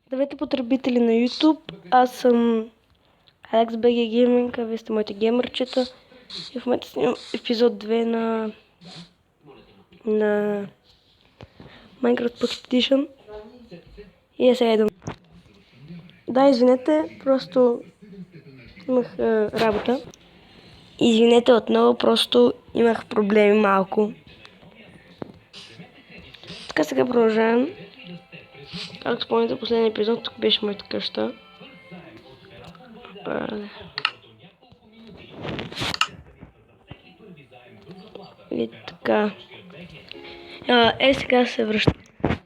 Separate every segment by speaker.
Speaker 1: Здравейте, потребители на YouTube, аз съм AlexBG Gaming, а вие сте моите геймърчета и в момента снимам епизод 2 на Minecraft Pocket Edition и сега идвам. Да, извинете, просто имах работа. Извинете отново, просто имах проблеми малко. Така сега продължавам. Как спомняте последния епизод, тук беше моята къща. И така. Сега се връщам.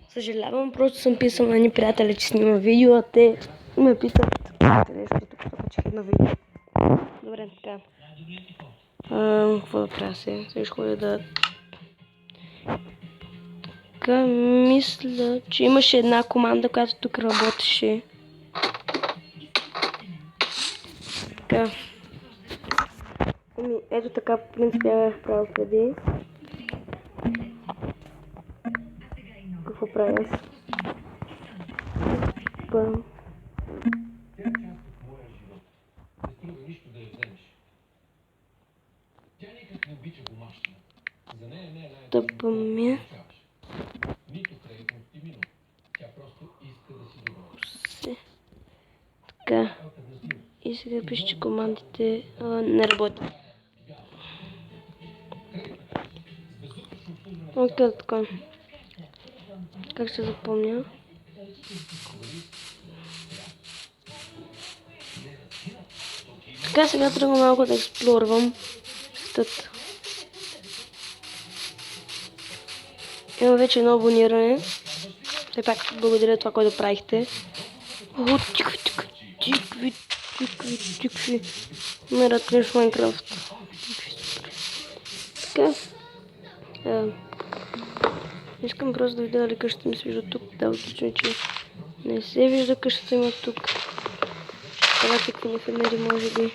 Speaker 1: Съжалявам, просто съм писал на ни приятели, че снима видео, а те ме питат къде сте, тук качих едно видео. Добре, така. Какво да правя сега? Сега ще ходя да... Така, мисля, че имаше една команда, която тук работеше. Така. Ето така, по принцип, я бях правил преди. Какво правя аз? Тъпаме. Така. И сега пише, че командите не работят. Окей, така. Как ще запомня? Така, сега тръгвам малко да експлорвам стът. Имам вече едно абониране. Все пак благодаря това, което правихте. О, тикви. Мерът клеш в Майнкрафт. Така. Искам просто да видя дали къщата ми се вижда тук. Да, отлично, че не се вижда къщата ми тук. Това такива фермери може би.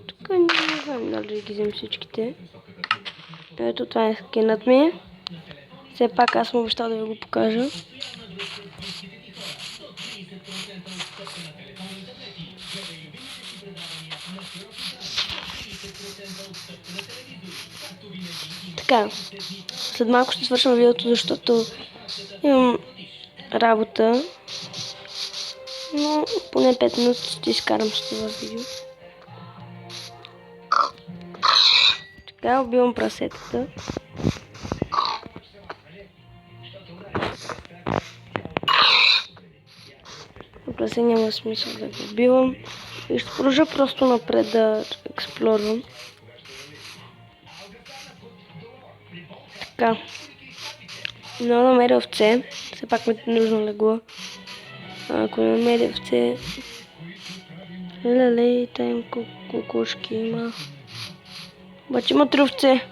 Speaker 1: Тук не знам дали ги взем всичките. Ето това е скинът ми. Все пак аз съм обещал да ви го покажа. Така, след малко ще свършим видеото, защото имам работа, но поне 5 минути ще изкарам с това видео. Така, убивам прасетата. Прасе няма смисъл да го убивам и ще продължа просто напред да експлорвам. Така, но намеря овце, все пак ми е нужно легло. Ако не намеря овце, лелей, там кукушки има. Обаче има 3 овце.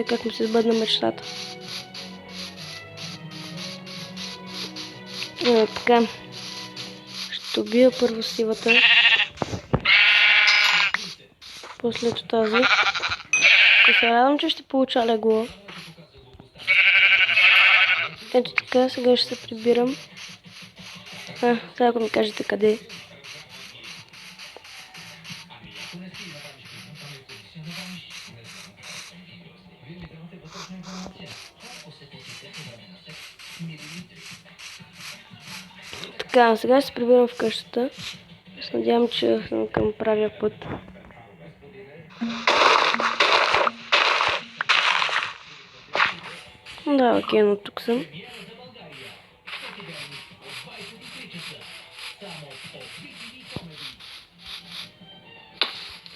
Speaker 1: Как ми се сбъдна мечтата. Така, ще убия първо сивата. После тази. Ако се радвам, че ще получа легло. Ето така, сега ще се прибирам. Сега ако ми кажете къде. Така, сега ще се прибирам в къщата. Се надявам, че съм към правия път. Да, окей, но тук съм.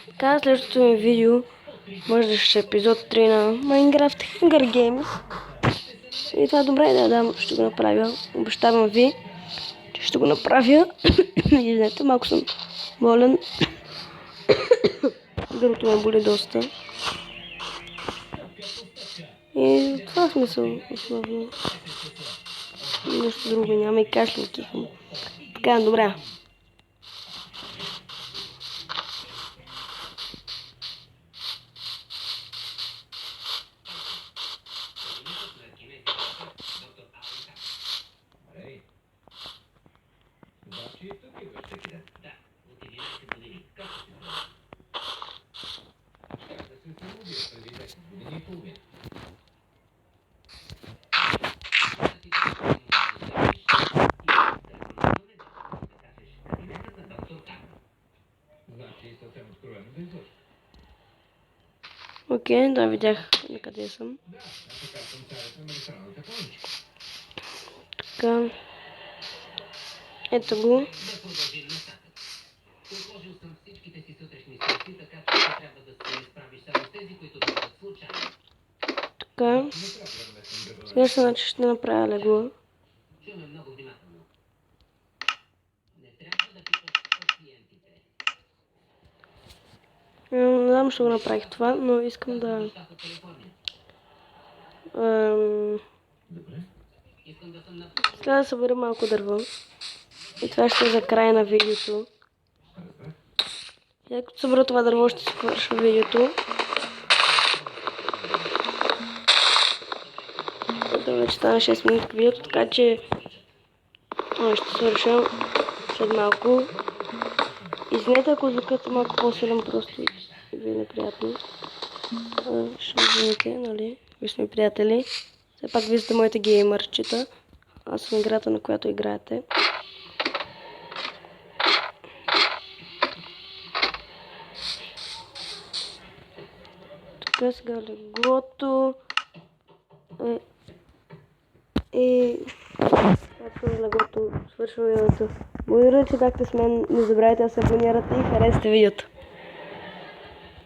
Speaker 1: Така, следващото ми видео може да ще е епизод 3 на Minecraft Hunger Games. И това добре да дам, ще го направя. Обещавам ви, че ще го направя. Извинете, малко съм болен. Гърлото ме боли доста. И за това смисъл основно. Нещо друго няма и кашля кихам. Така, добре. Окей, да, видях на къде съм. Така. Ето го. Така. Сега ще направя легло. Не знам, ще го направих това, но искам да... Сега да събера малко дърво. И това ще е за края на видеото. И ако събера това дърво, ще свърша видеото. Ето вече стана 6 минути видеото, така че ще свърша след малко. Извинете, ако звукът е малко по-силен, просто и ви е неприятно. Ще извините, нали? Вие сме приятели. Все пак вие сте моите геймърчета. Аз съм играта, на която играете. Така, сега леглото. И както леглото свършва видеото. Благодаря, че бяхте с мен. Не забравяйте да се абонирате и харесате видеото.